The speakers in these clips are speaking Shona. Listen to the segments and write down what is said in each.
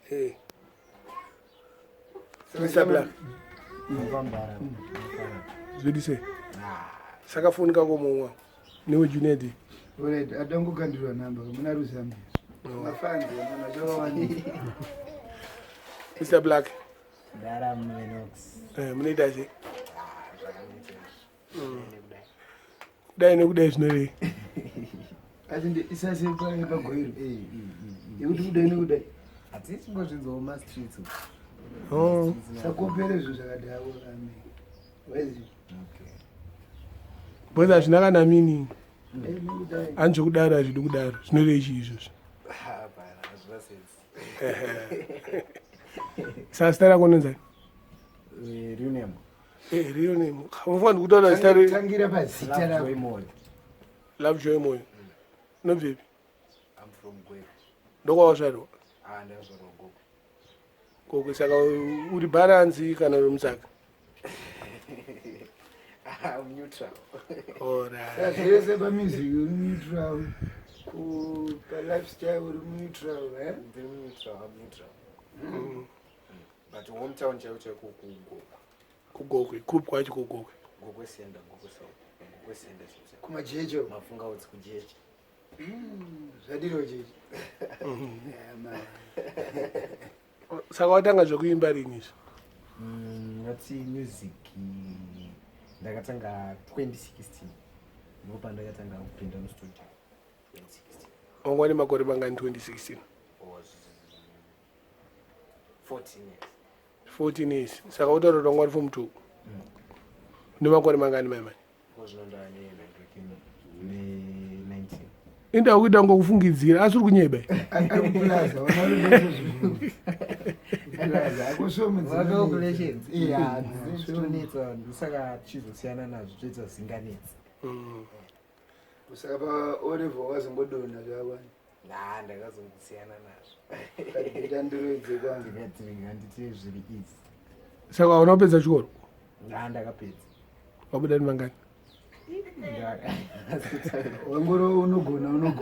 Hey. Mr. Black. Zvidise. Sakafunika komumwa. Niwe Junior D. Alright, atangokandirwa namba muna Zambia. Mafandi mama jowani. Mr. Black. Dara Menox. Munita je. Dai nekudai zvinore. Atinde isase pagoiro. Yekuti kudai nekudai. Atisi ngozvinzo ma streets. Oh. Sakopere zvo zvakadawo ame. Wezi. Okay. Boza zvinakana mini. Anjo kudara zvidi kudara. Zvinore izvozvo. Bana zvasense. Sastara kononza. Real name. Real name. Khamufana kutaura zitari. Tangira pazita la Love Joy Moyo. No baby. I'm from Gweja. Ndoko wazvaro. Ndazvaro Gogo saka uri balance kana uri musaka. I'm neutral. Alright. Zvese pamusic uri neutral. Ku pa lifestyle uri neutral, eh? I'm neutral. But hometown chauche kugogo. Kugogo, kup kwacho kugogo. Gogo senda. Kumajejo. Mafunga utsi kujeje. Zvadiro jeje. Saka watanga zvekuimba rini izvo? Ngati music ndakatanga 2016. Ndipo ndakatanga kupinda mustudio 2016. Wangwani makore mangani 2016? Was 14 years. 14 years. Saka utaura kuti wangwari form 2. Nemakore mangani mai mai? Kozvinondane 19. Inda kuita ngokufungidzira asi uri kunyeba. Akulaza unarulezo zvizvo. Akulaza akusomedza. Calculations. Yeah, zvinonetsa ndisaka chizosiyana nazvo zvoita zinganetsa. Usaka pa Oliver wazongodona zvakwana. Ndakazongosiyana nazvo. Kadita ndiroidze kwangu. Nditi zviri easy. Saka unopedza chikoro? Ndakapedza. Wabuda mangani? Wangoro unogona.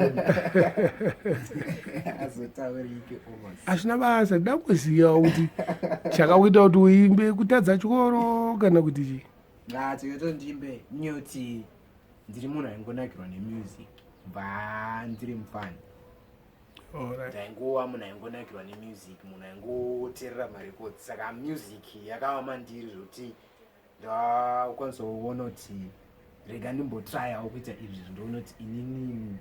Azotaurike almost. Ashina basa ndakuziva kuti chakakuita kuti uimbe kutadza chikoro kana kuti chi? Tikato ndimbe nyoti ndiri munhu aingonakirwa nemusic kubva ndiri mufani. Ndaingowa munhu aingonakirwa nemusic, munhu aingoteerera marekodzi. Saka music yakava mandiri zvokuti ndakwanisa kuona kuti rega ndimbotryawo kuita izvi ndoona kuti inini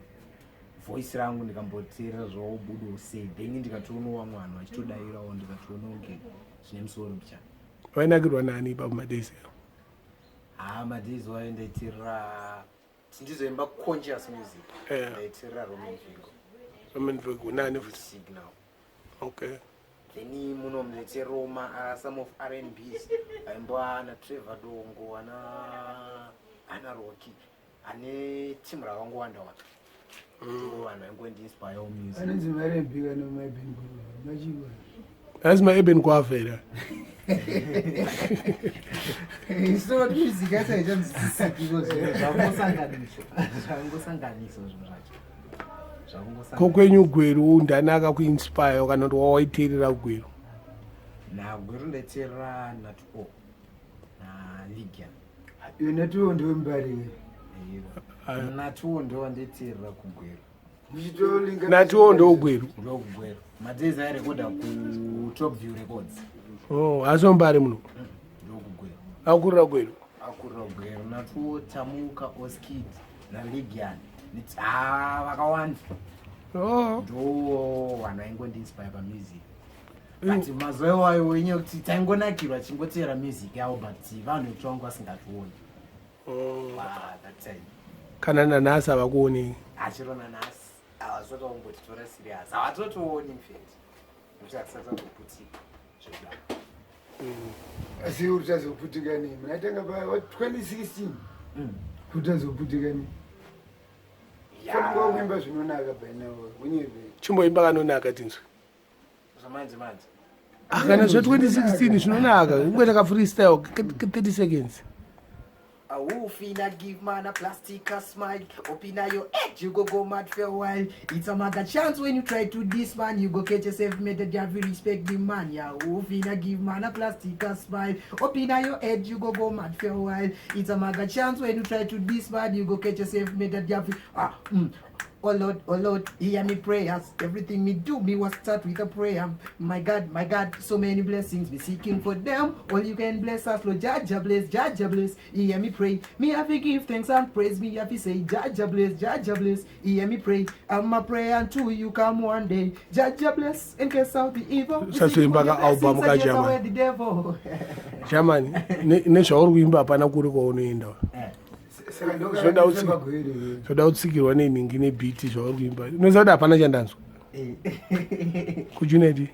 voice rangu ndikamboteerera zvaobudo sei then ndikatoonawo vamwe vanhu vachitodairawo ndikatoona uke zvine musoro picha. Wainakirwa nani pamadezi? Madezi wayo ndaiteerera tindizoimba conscious music. Ndaiteerera Roman Virgo nani futi? Signal. Okay. Then muno mneteroma some of R&Bs aimba na Trevor Dongo ana Rocky ane team rakangowanda wanda. Vanhu vaingoinspire music. Anenzi R&B kana maibeni machiwa. That's my Eben Kwafera. So music yacho ndisisikiwo zvangosanganiswa zvinhu zvacho. Kokwenyu Gweru ndani akakuinspire kana kuti wawaiteerera Gweru? Gweru ndaiteerera Natu naLigian. Iwe Natu ndiwe Mbare. Natu ndo wandaiteerera kuGweru. Natu ndo Gweru. Ndogweru. Madezi airekoda ku Top View Records. Asi Mbare muno? Ndogweru. Akurira Gweru? Akurira Gweru. Natu Tamuka Oskid naLigian. Vakawanda. Ndo vanhu vaingondiinspire pamusic. But mazuva iwayo wenye kuti taingonakirwa chingoteera music yavo but vanhu vetu vangu vasingationi. That time. Kana nanhasi havakuonei? Achiro nanhasi havazoda kumbotitora serious. Havatotooni mfeti. Nokuti hatisatoputika zvodaro. Asi utazoputika nei? Munatanga pa 2016 kuti azoputika nei? Fana kuimba zvinonaka painawo unyebe. Chimboimba kanonaka tinzwe. Manje. Kana zve 2016 zvinonaka. Ungweta ka freestyle 30 seconds. Finna give man a plastic a smile. Open your head, you go mad for a while. It's a maga chance when you try to this man. You go catch yourself made that you have to respect the man. Yeah, finna give man a plastic a smile. Open your head, you go mad for a while. It's a maga chance when you try to this man. You go catch yourself made that you have to Oh Lord, hear me prayers. Everything me do, me was start with a prayer. My God, so many blessings, be seeking for them. All you can bless us, Lord, Jaja bless. Hear me pray. Me have to give thanks and praise. Me have to say, Jaja bless. Hear me pray. I'm a prayer until you come one day. Jaja bless and cast out the evil. Saswimbaga album ka German. The devil. German, ne shauri kuimba hapana kuri kwaunoenda. Soda utsikirwa neningi nebhiti zvauri kuimba. Unoziva kuti hapana chandanzwa. Kujunedi.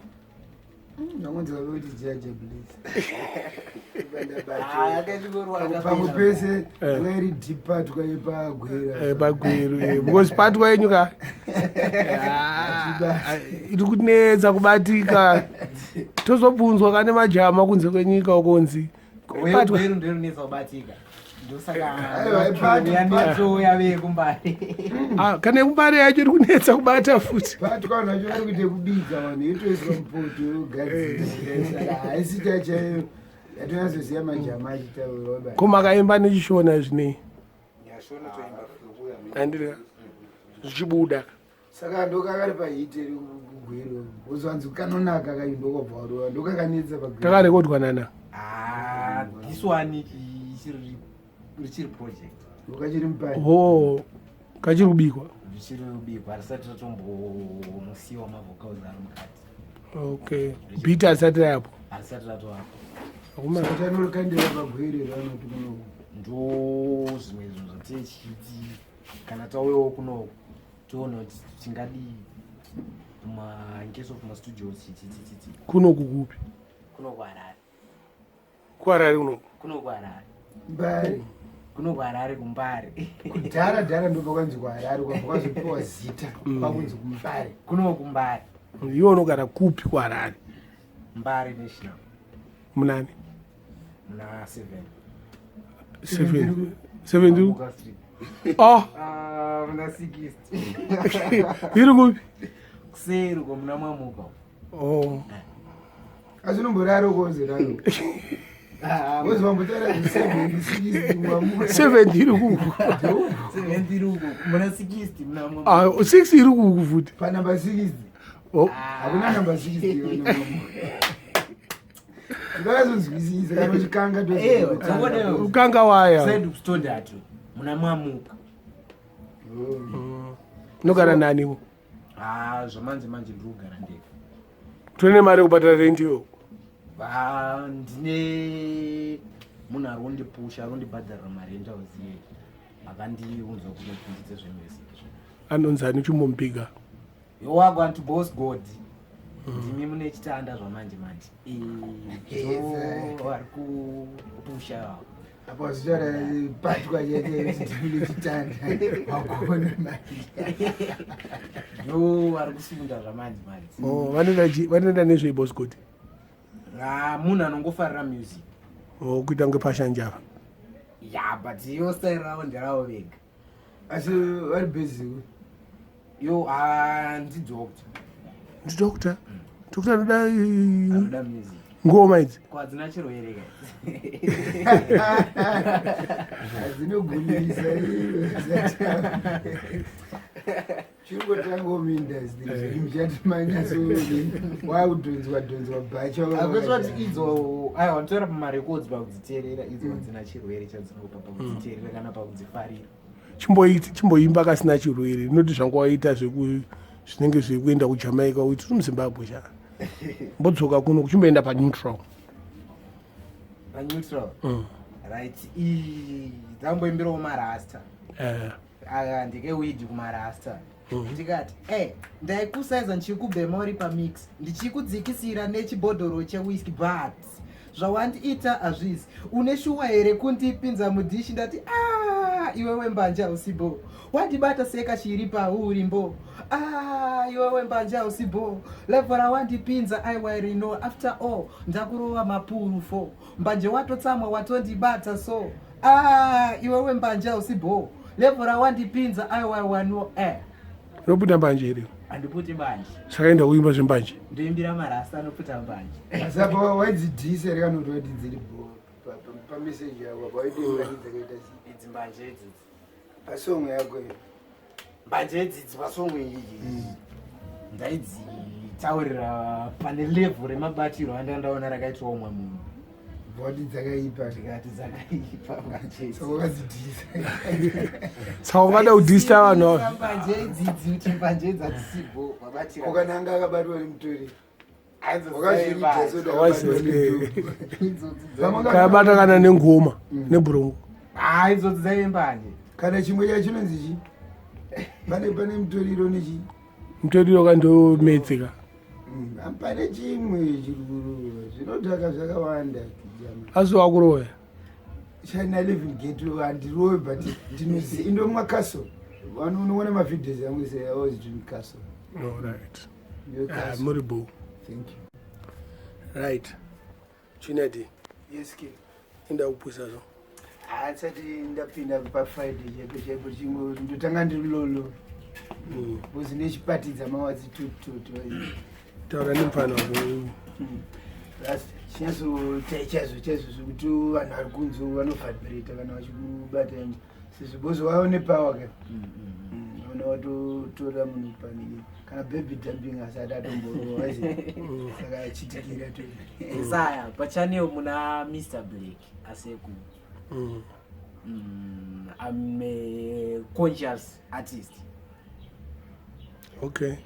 Pamwe pese iri dhipa tukaipa Gwera. Pagweru because patwa yenyu ka. Iri kunetsa kubatika. Tozobvunzwa kane majama kunze kwenyika ukonzi. Patwa yenyu ndiro netsa kubatika. Kana Mbare yacho iri kunetsa kubata futi. Patwa nacho iri kuite kubika vanhu yotoiswa mupoto yogadzira. Haisi chachayo yatonazoziva majama achitaura. Ko makaimba nechishona zvinei? Andira zvichibuda. Saka ndokakari pahiti iri kugwero. Uzvanzi kanonaka kaindokobva ndokakanetsa pagwero. Kakarekodwa nana. This one richiri project. Ukachiri Mbare. Kachiri kubikwa. Richiri kubikwa risati ratombomusiwa mavocals ari mukati. Okay. Beat asati yapo. Asati ratoapo. Saka norokandira pagwero ranoti kuno. Ndo zvimwe zvinhu zvatechiti kana tauyewo kuno toona kuti tingadi case of mastudios chitititi. Kuno kukupi? Kuno kuHarare. Kuharare kuno? Kuno kuHarare. Mbare. Kuno kuHarare kuMbare. Kudhara ndopakwanzi kuHarare kwakazopiwa zita kwakunzi kuMbare. Kuno kuMbare. Iwe unogara kupi kuHarare? Mbare National. Munani? Muna 7 ndiri? Muna 60. Iri kupi? Kuseri muna Mwamuka. Asi unomboraro konzi raro. Wozi vambotara 7 Mwamuka. 7 iri kuku. 7 iri kuku. Muna 60 muna Mwamuka. 6 iri kuku futi. Panamba 60. Hakuna namba 60 yona Mwamuka. Ndakazonzwisisa kana chikanga to. Ukanga waya. Said kustondatu. Muna Mwamuka. Nogara nani? Zvamanzi manje ndiri kugara ndega. Tone mari kubhadhara renti yo? Ndine munhu ari kundipusha ari kundibhadharira mari endauziye akandiunzwa kuti ndidze zvemuziki. Anonzi ani chimombiga? Yowagwa anti boss god. Ndimi mune chitanda zvamanje ari kupusha. Apo zvichara patwa chete chitanda. Wakona mari. Ari kusunda zvamanje. Vanoenda nezveboss god? Munhu anongofarira music. Kuita kunge pasha njava? Ya, but iyo style ravo nderavo vega. Asi vari basic. Yo, ndidoctor. Ndidoctor? Doctor anoda music. Ngoma idzi? Kwadzina chirwere ka. Azinogumisa chingotangominda zimchatimanya waudhonzwa bhacha. Akweswa kuti idzo aiwa ndotora pamarecords pakudziteerera idzo hadzina chirwere chadzinopa pakudziteerera kana pakudzifarira. Chimboimba kasina chirwere noti zvangu waita zvinenge zviri kuenda kuJamaica uiti uri muZimbabwe cha. Mbodzoka kuno kuchimboenda paneutral. Paneutral? Right. Dzamboimbirawo marasta. Ndikewidi kumarasta. Ndikati ndaikusaiza ndichikubhema uri pamix ndichikudzikisira nechibhodhoro chewhisky but zvawandiita hazvisi. Une shuwa here kundipinza mudhishi? Ndati iwe wembanja usibo. Wandibata seka chiri pauri mbo. Iwe wembanja usibo. Levora wandipinza I will know after all. Ndakurova mapuru 4. Mbanje watotsamwa watondibata so. Iwe wembanja usibo. Level rawandipinza aiwaiwano Unoputa mbanje iri. Andiputi banje. Sakaenda kuimba zvembanje. Ndoimbira marasta anoputa mbanje. Saka wadzidhisa rekanoti dziri pameseji yako pawaidedzakaita idzi mbanje idzi pasong yako iyo mbanje idzi pasomwe iyi ndaidzitaurira pane level remabatiro andandaona rakaitwa umwe munhu voti dzakaipa ndikati dzakaipa mbanje saka wadzidhisa Saka ungada kudhisa vanhu. mbanje idzidzi kuti mbanje idzi hadzisibo mabatiro ukananga akabatwa nemutori Kayabata kana nengoma nebhurungu. idzodzi dzaimbanje kana chimwe chachinonzi chi pane mutoriro nechi Mutoriro kandomedzeka. pane chimwe chirikurowa zvinodhaka zvakawanda Asi wakuroya. china living ghetto handirowe but ndinoziva indomwa castle unoona mavhidhios yangu say I was doing castle. All right. Murehwa. Thank you. Right. Junior D. Yes, kid. Inda kupusa zo. Asati ndapinda paFriday cheko chimwe ndotanga ndiri lolo. Bozi nechipatidza mawadzi tutu. Taura nemfana wako. That's chinyaso chaizvo kuti vanhu vari kunze vanofabrita kana vachikubata sezvibozi vaone power ka ona watotora munhu pani kana baby dumping asati atomborowa saka achitikira to Saya pachaneo muna Mr. Black aseku. I'm a conscious artist. Okay.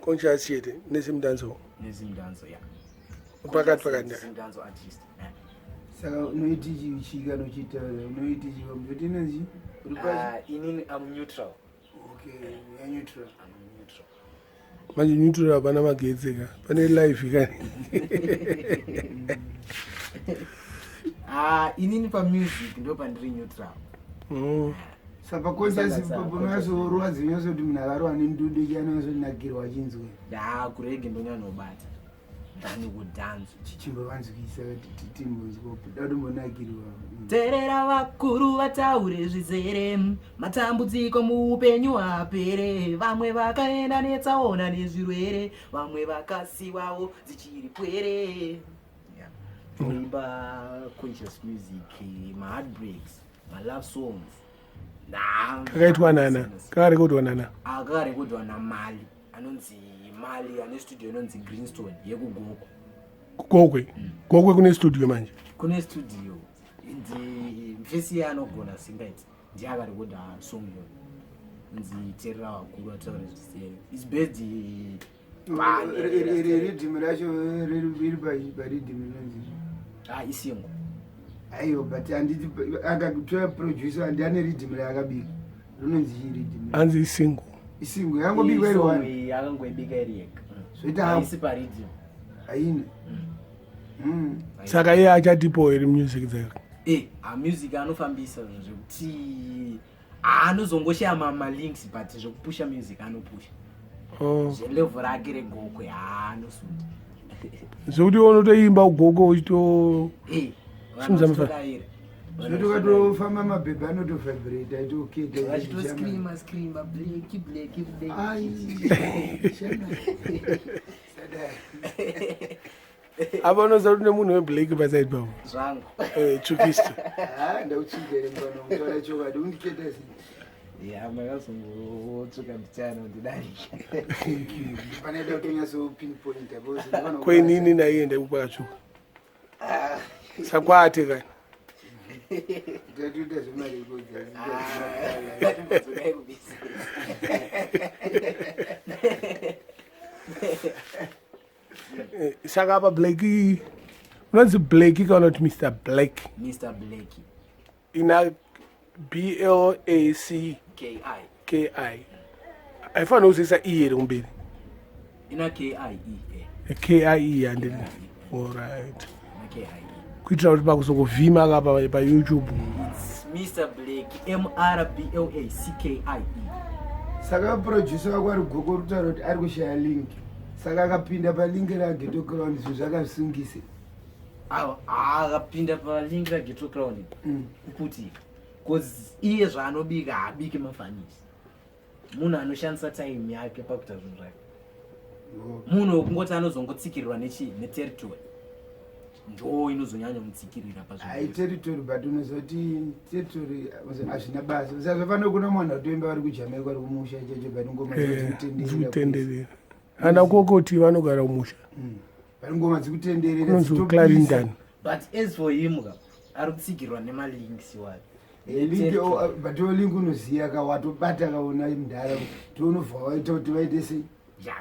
Conscious yete nezimdancehall. Zimdancehall, yeah. Pakati. Zimdancehall artist. saka unoiti chika nochitaura unoiti chika mbotinanzi inini I'm neutral. okay you're neutral. I'm neutral. Manje neutral hapana magetsi ka. Pane live ka. Inini pa music ndo pandiri neutral. Saka conscious poponaso ruwadzi nyaso kuti munhu akarowa nendudu chianozonakirwa chinzwe kurege ndonyanobata. Dani kudance chichimbovanzwisa kuti timbonzwopo dadombonakirwa terera vakuru vataure zvizere matambudziko muupenyu apere vamwe vakaenda netsaona nezvirwere vamwe vakasiwawo dzichiri pwere kuimba conscious music maheartbreaks malove songs Kakaitwa nana. Kakarekodwa nana. Akarekodwa namali anonzi mali ane studio inonzi Greenstone yekugoko. Gokwe kune studio manje. Kune studio ndi mfesi anogona singaiti ndi akarekodwa song yo. Nzi terera wakuru ataure zvisere. It's based ridhimi racho riri paridhimi rinonzi isingo. aiyo but handiti akatora producer handi ane ridhimi raakabika rinonzi ridhimi Anzi isingo. isingo yangobikwa iri wani yakangoibika iri yega. zvoita Haisi paridhimi. haina Saka iye achatipo iri music dzake. Music anofambisa zvekuti anozongoshaya malinks but zvekupusha music anopusha. Level rake regokwe anosunda. Zvokuti unotoimba ugoko uchito Zvinotokaira. zvotokatofamba mabhebhe anotofabrata itoketa Achitoscreama bleki apa unoziva kuti nemunhu weblake paside pavo. zvangu. Chukista. ndauchigere mbano kutaura chokwadi undiketa sei Makazongotsuka mbichana undidarika. panoita kutonyaso pinpoint Kwenini naiye ndekukwakatsvuka. Sakwate kani. tatoita zvemarekodza Saka apa Blackie. Unonzi Blackie kana kuti Mr. Black. Mr. Blackie. Ina BLACKI. Haifani uzisa I iri kumberi. Ina KIE. KIE handiri. Alright. KIE. Kuitira kuti pakuzogovhima apa pa YouTube. It's Mr. Blackie. MRBLACKIE. saka producer wako ari goko rutaura kuti ari kushaya link saka akapinda palink raGhetto Crown zvinhu zvakasungise akapinda palink raGhetto Crown kuti cause iye zvaanobika haabiki mafanisi, munhu anoshandisa time yake pakuita zvinhu zvake, munhu wekungoti anozongotsikirirwa neterritory ndo inozonyanya mutsikirira territory, but unozoti territory hazvina basa. Sazvafana kuna mwana watoimba vari kujamaica vari kumusha cheche, but ngoma dzikutenderera ana kokoti vanogara kumusha vari ngoma dzikutenderera Clarendon. but as for him ari kutsikirwa nemalinks wari but link unoziya ka watobata kaona mudhara tounobva waita kuti vaite sei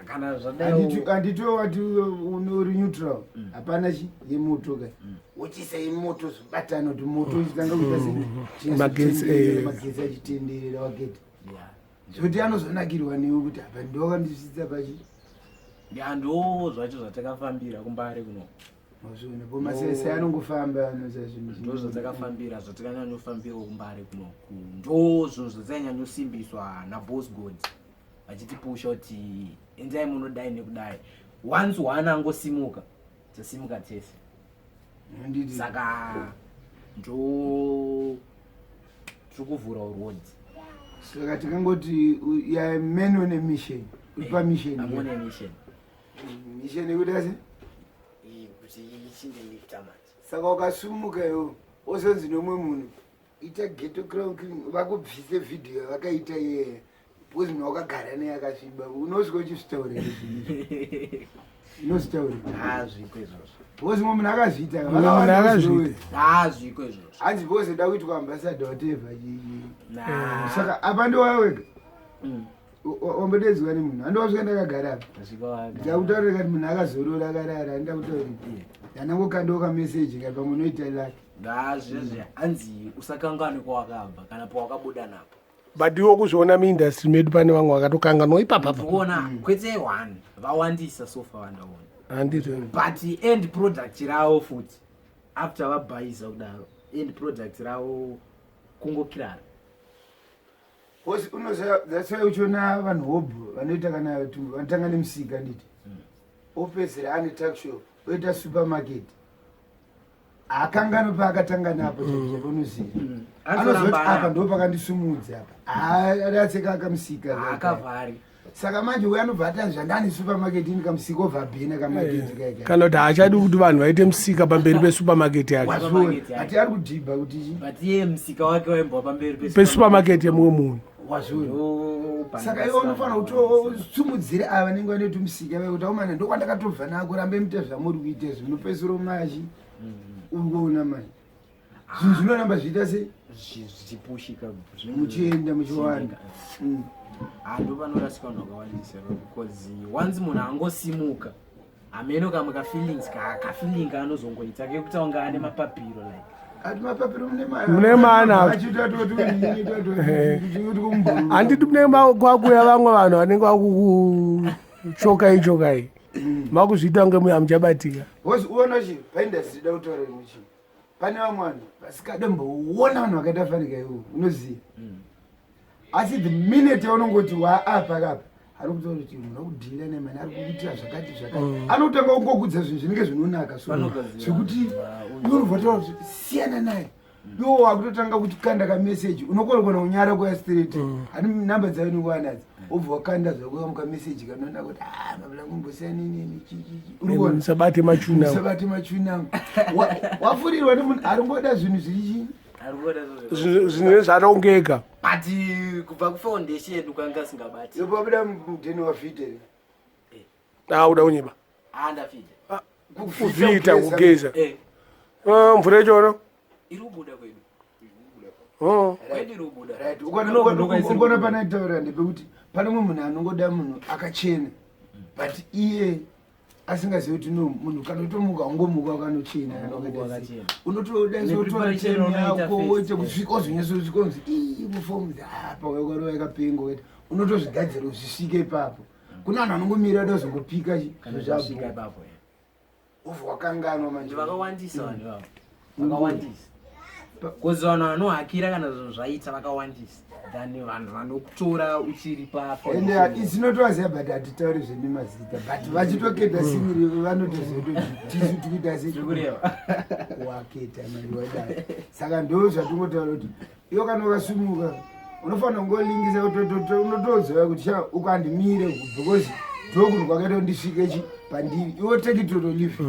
kana handito wati uri neutral hapana yemoto ka uchisa yemoto zobatana kuti moto ichitanga kuita magetsi achitenderera wageta zoti anozonakirwa newe kuti apa ndowakandisvitsa pachi ndo zvacho zvatakafambira kumbare kuno pomasese anongofamba ndo zvatakafambira zvatakanyanyofambirawo kumbare kunoku ndo zvinhu zvatanyanyosimbiswa naboss god vachitipusha kuti endai munodai nekudai, once one angosimuka tasimuka tese. Saka ndo tikuvhura roads. Saka tikangoti ya men on a mission. Upa mission. I'm on a mission. Mission ikudase? Kuti ichinde lifta manje. Saka ukasumuka yo osonzi nomwe munhu ita ghetto crown vakubvise video vakaita ye because wakagara naye akasviba unozwa uchizvitaurira izvi unozvitaurira zviko izvozvo because munhu akazviita zviko izvozvo hanzi because da kuitwa ambassador whatever saka apa ndo wawega ombededzwa nemunhu andowasvika ndakagara apa ndakutaurira kuti munhu akazorora akarara ndakutaurira ndanangokandoka message ngapa munoita lake zvezve hanzi usakangane kwawakabva kana pawakabuda napo but iwo kuzviona muindustry medu pane vamwe vakatokanganwa ipapapa kuona kwete 1 vawandisa sofa vandaona handiti but end product ravo futi after vabhaisa kudaro end product ravo kungokirara because unoziva that's why uchiona vanhu hobho vanoita kana vanotanga nemusika nditi opedzera ane takshow oita supermarket akangano paakatanga napo chaunoziva anozoti apa ndo pakandisumudza apa adatseka akamusika akavhari saka manje uyo anobva atanzva ndani supermarket ini kamusika obva abhena kamaketi kaika kana kuti haachadi kuti vanhu vaite musika pamberi pesupermarket yake ati ari kudhibha kuti but iye musika wake waimbwa pamberi pesupermarket yemumwe munhu wazvona saka iwe unofanira kuti usumudzire ava vanenge vanoita musika kuti aumana ndokwandakatobva nako rambe muite zvamuri kuite zvinopesero machi uri kuona manje zvinhu zvinoramba zviita sei zvichipushika muchienda muchiwanda hando panorasika vanhu vakawandisa because once munhu angosimuka hameno kamwe kafeelinga anozongoita kekuti aunga ane mapapiro like ati mapapiro mune mana handiti munenge kwakuya vamwe vanhu vanenge vakuchokai chokai makuzviita kunge hamuchabatika uona chi paindastry da kutaura imuchi pane vamwe vanhu vasikademboona vanhu vakaita fanika iwo unoziva asi the minute yaunongoti waapa kapa ari kutaura kuti munhu akudhila nemani ari kuitira zvakati anotanga kungokudza zvinhu zvinenge zvinonaka zvekuti unobva taura kuti siyana naye iwo wakutotanga kukanda kameseji unokonakona kunyara kuya straight hani namba dzainenge wanadzo obva wakanda zvakuya mukameseji kanoona kuti mabulakumbosiyanini musabate machunangu wafurirwa nemunhu ari ngoda zvinhu zvirichii zvine zvarongeka but kubva kufoundation ukanga singabati yopabuda mudheni wafiteri uda kunyiba andafita kuvhita kugeza mvura yachono iri kubuda kwedu ukona panaitaura ndepekuti pane mwe munhu anongoda munhu akachena but iye asingazivi kuti no munhu kana utomuka ungomuka wakanochena unotodaotora cheni yako woite kusvika zvinyesozvikonzi imufomu apa wakarova yakapengo unotozvigadzira uzvisvike ipapo kuna vanhu anongomira da uzongopika ipapo ovha wakanganwa manje vakawandisa vanhu vavo vakawandisa Because vanohakira kana zvinhu zvaita vakawandisa than vanhu vanokutora uchiri papo. And isinotovaziva but hatitauri zvenemazita but vachitoketa singiri vanotoziva tisu tikuita sewaketa mari saka ndo zvatongotaura kuti iwo kana ukasumuka unofanira kungolingisa kuti unotoziva kuti ukandimire because ndokuti kwakaita kundisvike pandiri iwo take it or leave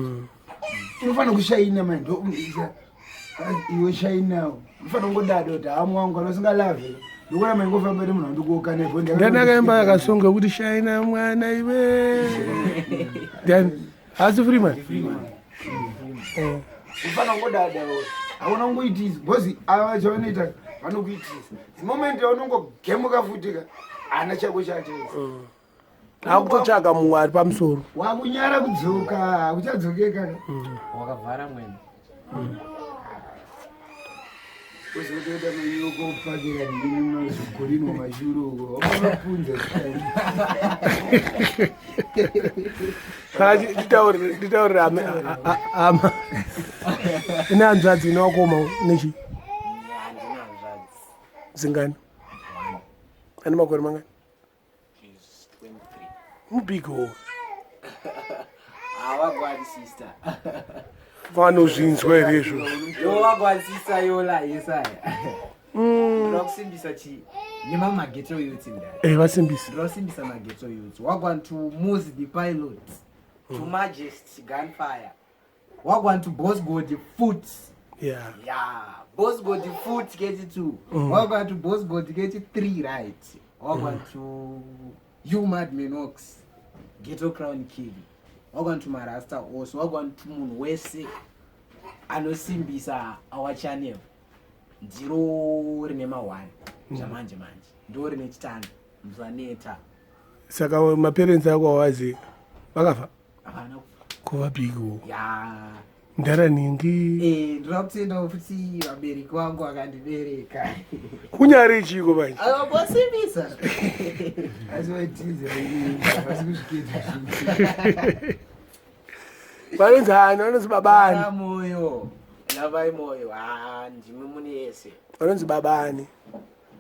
unofanira kushaina mani ndokuisa iwe shainawo unofanira kungodada kuti hamwangu kana usingalavhe ndokona maingofamba iri munhu andikuokanepo ndanakaimba yakasonga kuti shaina mwana iwe hasi freeman unofanira kungodada hauna kungoitisa bhozi ava chavanoita vanokuitisa moment yaunongogemuka futika hana chako chatesa akutotsvaga mumwe ari pamusoro wakunyara kudzoka hakuchadzokeka wakavhara mwene uzotoita maiyokopakira ndinozvikorino mashuro uko wakapunza nditaurira ama ine hanzvadzi inowakoma nechi zingani ane makore mangani mubhigo awagwadi sister vanozvinzwa here izvo yowagwadi sister yolayesaya ndirakusimbisa chi nemamageto youth ndari vasimbisa ndirakusimbisa mageto youth wagwan to Mose the pilot to Majesty gunfire wagwan to Boss God foot yeah Boss God foot get it 2 wagwan to Boss God get it 3 right wagwan to you mad minox Ghetto Crown King wagwan to Marasta also wagwan to munhu wese anosimbisa our channel ndiro rine ma1 zvamanje manje ndo rine chitanda muzaneta saka maparents ako awaziva vakafa havana kuvabhigo ya ndaraningi ndinoda kutenda kuti vabereki vangu vakandibereka kunyari chiko manje avambosimbisa azivaitiza asikusviketa vanonzi hani vanonzi babani moyo navai moyo ndimi mune yese vanonzi babani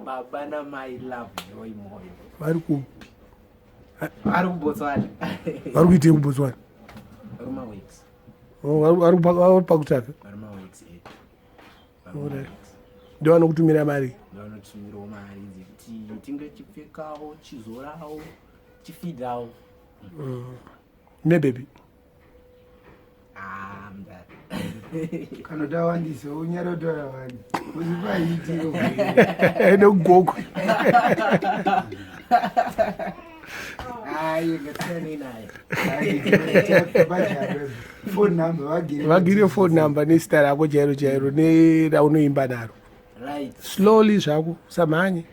baba namai love joy moyo vari kupi ari kubotswana vari kuitei kubotswana vari maweeks vari pakutaka vari maweeks ndo vanokutumira mari ndovanotumirawo mari dzekuti tinge chipfekawo chizorawo chifidhawo nebhebi kana tawandisa unyara kutaura vanhu uzipaitiro nekugoko phone number vagire phone number nezita rako chairo chairo neraunoimba naro right slowly zvako samhanye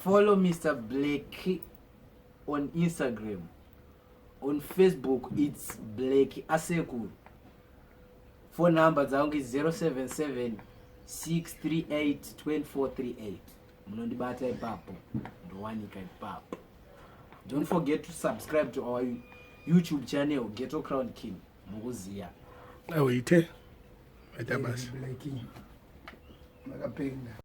follow Mr. Blackie on Instagram. On Facebook it's Blackie Asekul. Phone number zangu is 077 638 2438. Munondibata ipapo ndowanika ipapo. Don't forget to subscribe to our YouTube channel Ghetto Crown King mukuziya awite aita basi Blackie makapenga